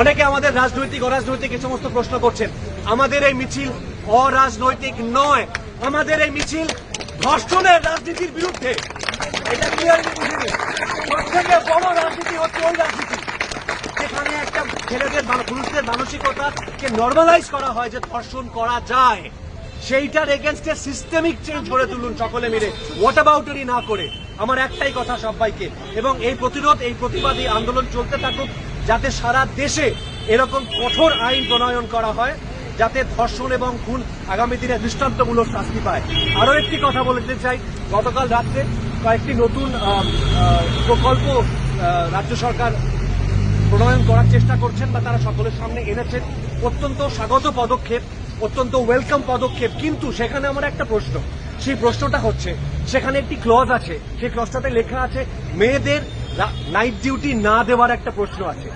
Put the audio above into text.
অনেকে আমাদের রাজনৈতিক অরাজনৈতিক এই সমস্ত প্রশ্ন করছেন। আমাদের এই মিছিল অরাজনৈতিক নয়, আমাদের এই মিছিল ধর্ষণের রাজনীতির বিরুদ্ধে। এটা ক্লিয়ারলি বুঝে নিন। সবথেকে বড় রাজনীতি হচ্ছে ওই রাজনীতি যেখানে একটা ছেলেদের পুরুষদের মানসিকতাকে নর্মালাইজ করা হয় যে ধর্ষণ করা যায়। সেইটার এগেনস্টে সিস্টেমিক চেঞ্জ করে তুলুন সকলে মিলে, হোয়াট অ্যাবাউটারি না করে। আমার একটাই কথা সবাইকে, এবং এই প্রতিরোধ, এই প্রতিবাদ, এই আন্দোলন চলতে থাকুক, যাতে সারা দেশে এরকম কঠোর আইন প্রণয়ন করা হয়, যাতে ধর্ষণ এবং খুন আগামী দিনে দৃষ্টান্তমূলক শাস্তি পায়। আরও একটি কথা বলতে চাই, গতকাল রাত্রে কয়েকটি নতুন প্রকল্প রাজ্য সরকার প্রণয়ন করার চেষ্টা করছেন বা তারা সকলের সামনে এনেছেন। অত্যন্ত স্বাগত পদক্ষেপ, অত্যন্ত ওয়েলকাম পদক্ষেপ। কিন্তু সেখানে আমার একটা প্রশ্ন, সেই প্রশ্নটা হচ্ছে, সেখানে একটি ক্লজ আছে, সেই ক্লজটাতে লেখা আছে মেয়েদের নাইট ডিউটি না দেওয়ার একটা প্রশ্ন আছে।